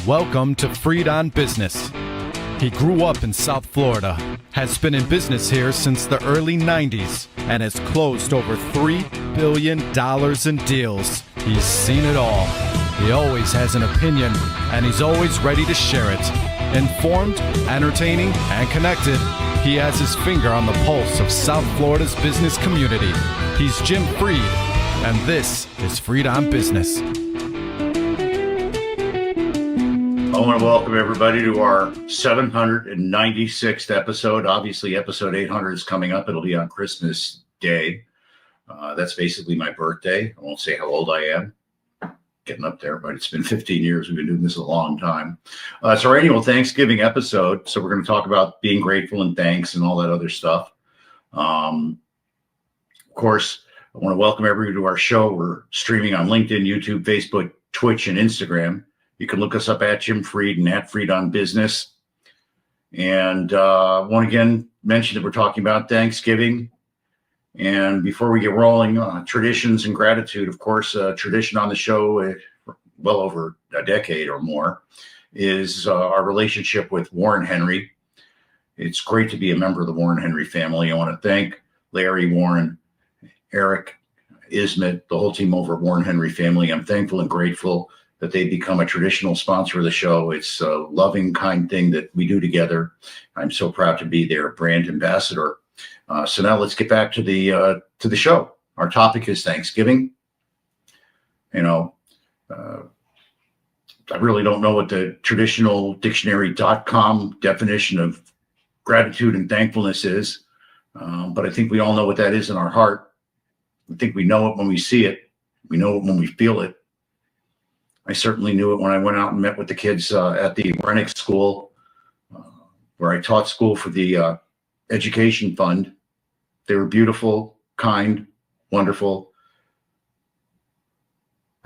Welcome to Freed on Business. He grew up in South Florida, has been in business here since the early 90s, and has closed over $3 billion in deals. He's seen it all. He always has an opinion, and he's always ready to share it. Informed, entertaining, and connected, he has his finger on the pulse of South Florida's business community. He's Jim Freed, and this is Freed on Business. I want to welcome everybody to our 796th episode. Obviously, episode 800 is coming up. It'll be on Christmas Day. That's basically my birthday. I won't say how old I am. Getting up there, but it's been 15 years. We've been doing this a long time. It's our annual Thanksgiving episode. So we're going to talk about being grateful and thanks and all that other stuff. Of course, I want to welcome everybody to our show. We're streaming on LinkedIn, YouTube, Facebook, Twitch, and Instagram. You can look us up at Jim Freed and at Freed on Business. And I want to again mention that we're talking about Thanksgiving. And before we get rolling, traditions and gratitude, of course, tradition on the show, well over a decade or more, is our relationship with Warren Henry. It's great to be a member of the Warren Henry family. I want to thank Larry Warren, Eric, Ismet, the whole team over at Warren Henry family. I'm thankful and grateful that they become a traditional sponsor of the show. It's a loving, kind thing that we do together. I'm so proud to be their brand ambassador. So now let's get back to the show. Our topic is Thanksgiving. You know, I really don't know what the traditional dictionary.com definition of gratitude and thankfulness is, but I think we all know what that is in our heart. I think we know it when we see it. We know it when we feel it. I certainly knew it when I went out and met with the kids at the Rennick School, where I taught school for the education fund. They were beautiful, kind, wonderful.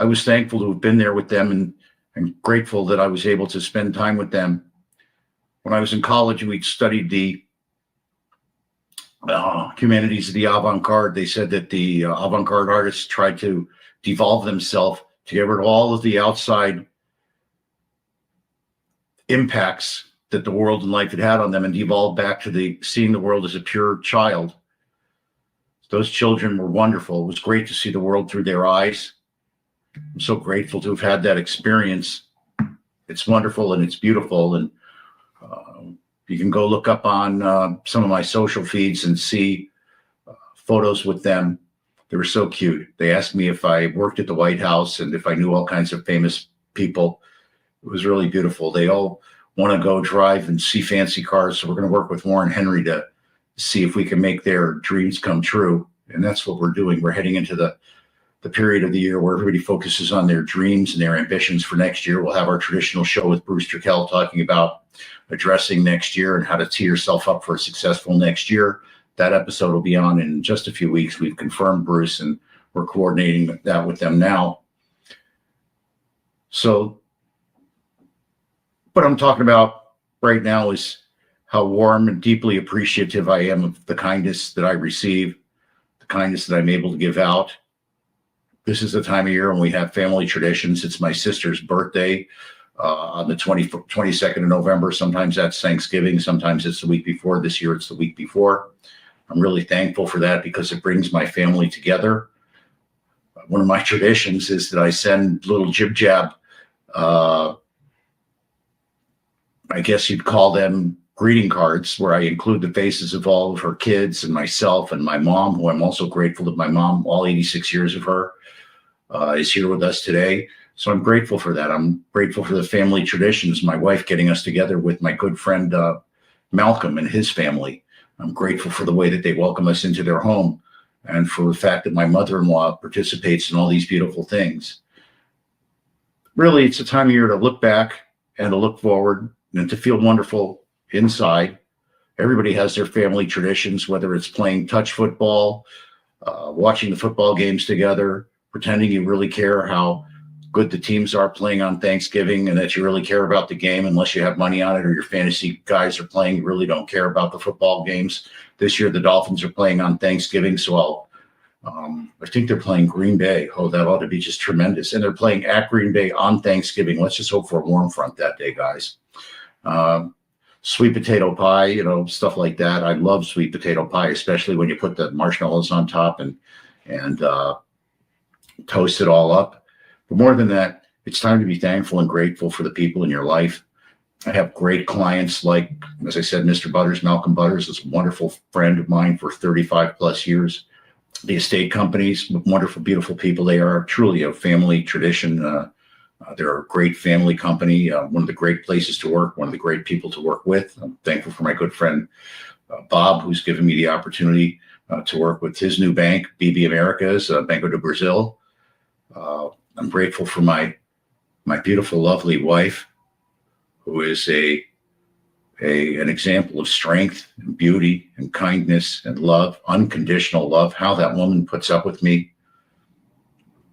I was thankful to have been there with them and grateful that I was able to spend time with them. When I was in college, we studied the humanities of the avant-garde. They said that the avant-garde artists tried to devolve themselves to get rid of all of the outside impacts that the world and life had on them and devolve back to seeing the world as a pure child. Those children were wonderful. It was great to see the world through their eyes. I'm so grateful to have had that experience. It's wonderful and it's beautiful. And you can go look up on some of my social feeds and see photos with them. They were so cute. They asked me if I worked at the White House and if I knew all kinds of famous people. It was really beautiful. They all want to go drive and see fancy cars. So we're going to work with Warren Henry to see if we can make their dreams come true. And that's what we're doing. We're heading into the period of the year where everybody focuses on their dreams and their ambitions for next year. We'll have our traditional show with Bruce Turkel talking about addressing next year and how to tee yourself up for a successful next year. That episode will be on in just a few weeks. We've confirmed Bruce and we're coordinating that with them now. So what I'm talking about right now is how warm and deeply appreciative I am of the kindness that I receive, the kindness that I'm able to give out. This is the time of year when we have family traditions. It's my sister's birthday on the 22nd of November. Sometimes that's Thanksgiving. Sometimes it's the week before. This year it's the week before. I'm really thankful for that because it brings my family together. One of my traditions is that I send little jib-jab, I guess you'd call them greeting cards, where I include the faces of all of her kids and myself and my mom, who I'm also grateful that my mom, all 86 years of her, is here with us today. So I'm grateful for that. I'm grateful for the family traditions, my wife getting us together with my good friend Malcolm and his family. I'm grateful for the way that they welcome us into their home and for the fact that my mother-in-law participates in all these beautiful things. Really, it's a time of year to look back and to look forward and to feel wonderful inside. Everybody has their family traditions, whether it's playing touch football, watching the football games together, pretending you really care how good the teams are playing on Thanksgiving and that you really care about the game unless you have money on it or your fantasy guys are playing. You really don't care about the football games. This year, the Dolphins are playing on Thanksgiving, so I'll I think they're playing Green Bay. Oh, that ought to be just tremendous. And they're playing at Green Bay on Thanksgiving. Let's just hope for a warm front that day, guys. Sweet potato pie, stuff like that. I love sweet potato pie, especially when you put the marshmallows on top and toast it all up. But more than that, it's time to be thankful and grateful for the people in your life. I have great clients like, as I said, Mr. Butters, Malcolm Butters, is a wonderful friend of mine for 35 plus years. The estate companies, wonderful, beautiful people. They are truly a family tradition. They're a great family company, one of the great places to work, one of the great people to work with. I'm thankful for my good friend, Bob, who's given me the opportunity to work with his new bank, BB Americas, Banco do Brazil. I'm grateful for my beautiful, lovely wife, who is an example of strength and beauty and kindness and love, unconditional love. How that woman puts up with me,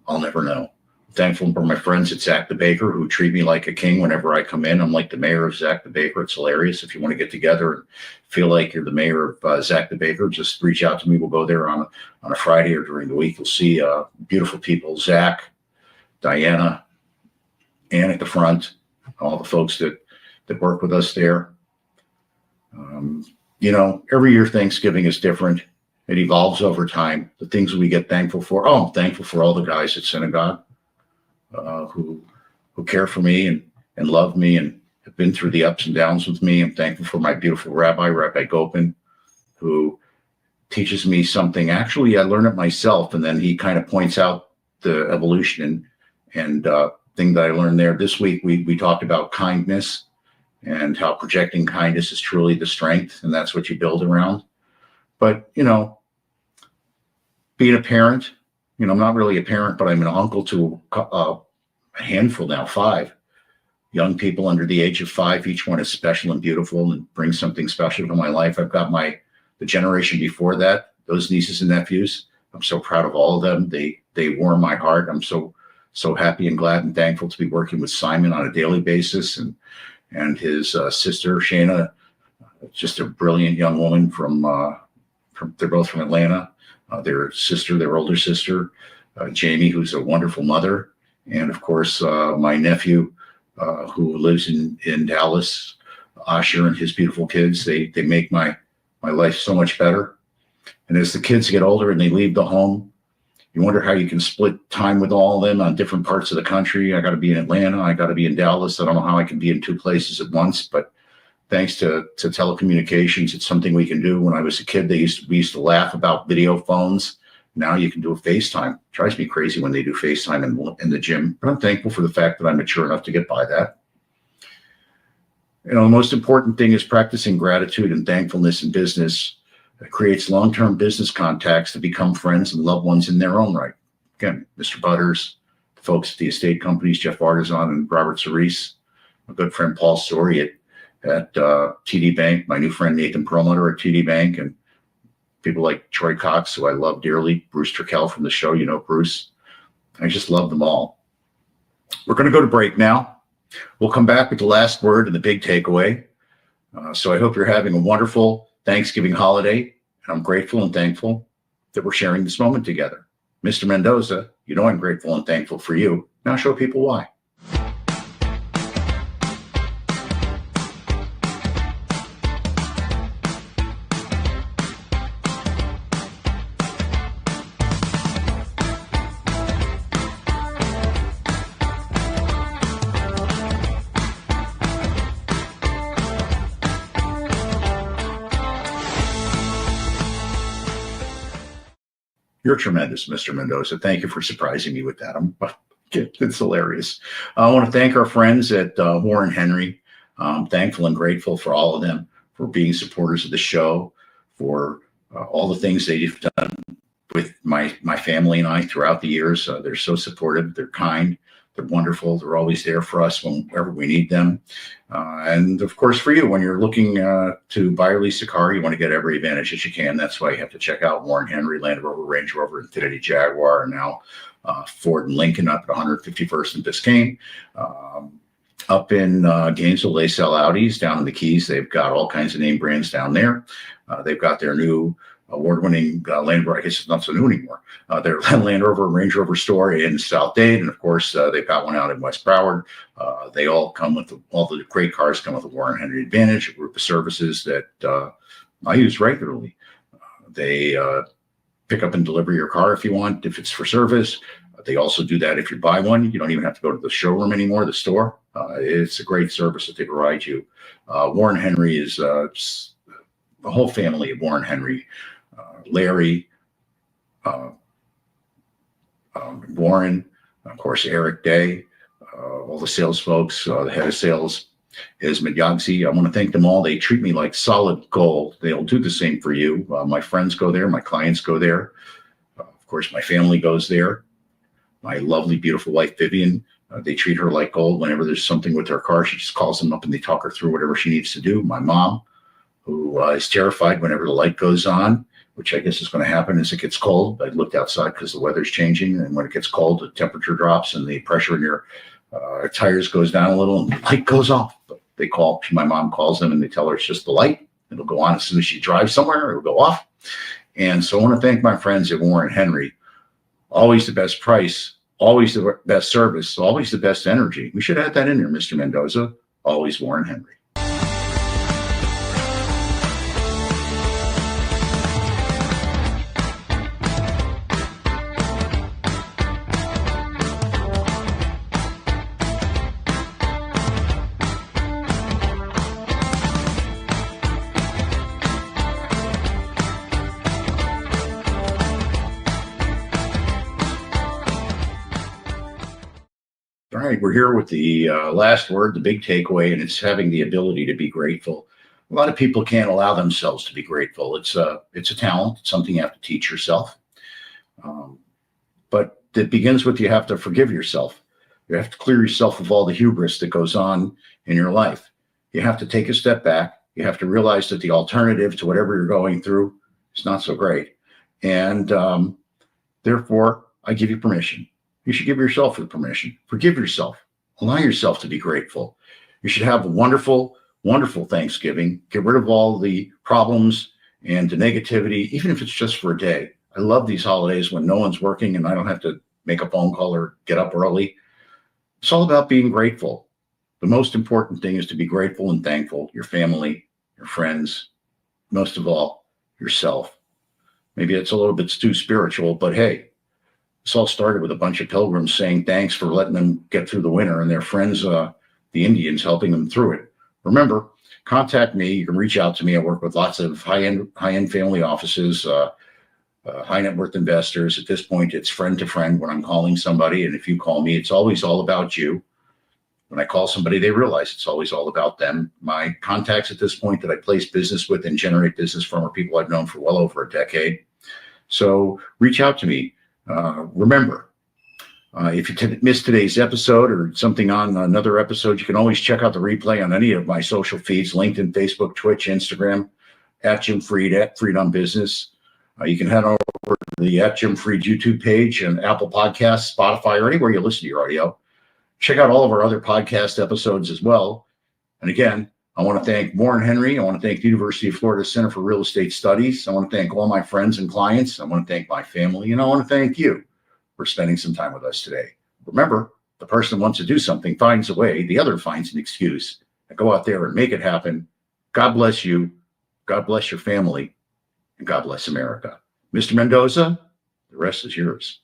I'll never know. Thankful for my friends at Zach the Baker, who treat me like a king whenever I come in. I'm like the mayor of Zach the Baker. It's hilarious. If you want to get together and feel like you're the mayor of Zach the Baker, just reach out to me. We'll go there on a Friday or during the week. You'll see beautiful people, Zach, Diana, Ann at the front, all the folks that work with us there. Every year Thanksgiving is different. It evolves over time. The things we get thankful for. Oh, I'm thankful for all the guys at synagogue who care for me and love me and have been through the ups and downs with me. I'm thankful for my beautiful Rabbi Gopin, who teaches me something. Actually, I learned it myself, and then he kind of points out the evolution and thing that I learned there. This week, we talked about kindness and how projecting kindness is truly the strength, and that's what you build around. But, being a parent, I'm not really a parent, but I'm an uncle to a handful now, 5 young people under the age of 5. Each one is special and beautiful and brings something special to my life. I've got the generation before that, those nieces and nephews. I'm so proud of all of them. They warm my heart. I'm so happy and glad and thankful to be working with Simon on a daily basis and his sister, Shayna, just a brilliant young woman they're both from Atlanta. Their older sister, Jamie, who's a wonderful mother. And of course, my nephew, who lives in Dallas, Asher, and his beautiful kids. They make my life so much better. And as the kids get older and they leave the home, you wonder how you can split time with all of them on different parts of the country. I got to be in Atlanta. I got to be in Dallas. I don't know how I can be in 2 places at once, but thanks to telecommunications, it's something we can do. When I was a kid, we used to laugh about video phones. Now you can do a FaceTime. It drives me crazy when they do FaceTime in the gym, but I'm thankful for the fact that I'm mature enough to get by that. The most important thing is practicing gratitude and thankfulness in business. It creates long-term business contacts to become friends and loved ones in their own right. Again, Mr. Butters, the folks at the estate companies, Jeff Artisan and Robert Cerise, my good friend Paul Story at TD Bank, my new friend Nathan Perlmutter at TD Bank, and people like Troy Cox, who I love dearly, Bruce Turkel from the show, Bruce. I just love them all. We're going to go to break now. We'll come back with the last word and the big takeaway. So I hope you're having a wonderful Thanksgiving holiday, and I'm grateful and thankful that we're sharing this moment together. Mr. Mendoza, I'm grateful and thankful for you. Now show people why. You're tremendous, Mr. Mendoza. Thank you for surprising me with that. It's hilarious. I want to thank our friends at Warren Henry. I'm thankful and grateful for all of them for being supporters of the show, for all the things they've done with my family and I throughout the years. They're so supportive. They're kind. They're wonderful. They're always there for us whenever we need them. And of course, for you, when you're looking to buy or lease a car, you want to get every advantage that you can. That's why you have to check out Warren Henry, Land Rover, Range Rover, Infiniti, Jaguar, and now Ford and Lincoln up at 151st and Biscayne. Up in Gainesville, they sell Audis. Down in the Keys, they've got all kinds of name brands down there. They've got their new award-winning Land Rover. I guess it's not so new anymore. Their Land Rover and Range Rover store in South Dade, and of course they've got one out in West Broward. They all come with all the great cars come with a Warren Henry Advantage, a group of services that I use regularly. They pick up and deliver your car if you want, if it's for service. They also do that if you buy one. You don't even have to go to the showroom anymore, the store. It's a great service that they provide you. Warren Henry is the whole family of Warren Henry. Larry, Warren, of course, Eric Day, all the sales folks, the head of sales is Midyagsi. I want to thank them all. They treat me like solid gold. They'll do the same for you. My friends go there. My clients go there. Of course, my family goes there. My lovely, beautiful wife, Vivian, they treat her like gold. Whenever there's something with her car, she just calls them up and they talk her through whatever she needs to do. My mom, who is terrified whenever the light goes on, which I guess is going to happen as it gets cold. I looked outside because the weather's changing, and when it gets cold, the temperature drops and the pressure in your tires goes down a little, and the light goes off. But they call. My mom calls them, and they tell her it's just the light. It'll go on as soon as she drives somewhere. It'll go off. And so I want to thank my friends at Warren Henry. Always the best price, always the best service, always the best energy. We should add that in there, Mr. Mendoza. Always Warren Henry. All right, we're here with the last word, the big takeaway, and it's having the ability to be grateful. A lot of people can't allow themselves to be grateful. It's a talent. It's something you have to teach yourself. But it begins with you have to forgive yourself. You have to clear yourself of all the hubris that goes on in your life. You have to take a step back. You have to realize that the alternative to whatever you're going through is not so great. And therefore, I give you permission. You should give yourself the permission. Forgive yourself. Allow yourself to be grateful. You should have a wonderful, wonderful Thanksgiving. Get rid of all the problems and the negativity, even if it's just for a day. I love these holidays when no one's working and I don't have to make a phone call or get up early. It's all about being grateful. The most important thing is to be grateful and thankful. Your family, your friends, most of all, yourself. Maybe it's a little bit too spiritual, but hey, this all started with a bunch of pilgrims saying thanks for letting them get through the winter and their friends, the Indians, helping them through it. Remember, contact me. You can reach out to me. I work with lots of high-end family offices, high net worth investors. At this point, it's friend to friend when I'm calling somebody. And if you call me, it's always all about you. When I call somebody, they realize it's always all about them. My contacts at this point that I place business with and generate business from are people I've known for well over a decade. So reach out to me. Remember, if you missed today's episode or something on another episode, you can always check out the replay on any of my social feeds, LinkedIn, Facebook, Twitch, Instagram, at Jim Freed, at Freed on Business. You can head over to the at Jim Freed YouTube page and Apple Podcasts, Spotify, or anywhere you listen to your audio. Check out all of our other podcast episodes as well. And again, I want to thank Warren Henry. I want to thank the University of Florida Center for Real Estate Studies. I want to thank all my friends and clients. I want to thank my family. And I want to thank you for spending some time with us today. Remember, the person who wants to do something finds a way. The other finds an excuse. And go out there and make it happen. God bless you. God bless your family. And God bless America. Mr. Mendoza, the rest is yours.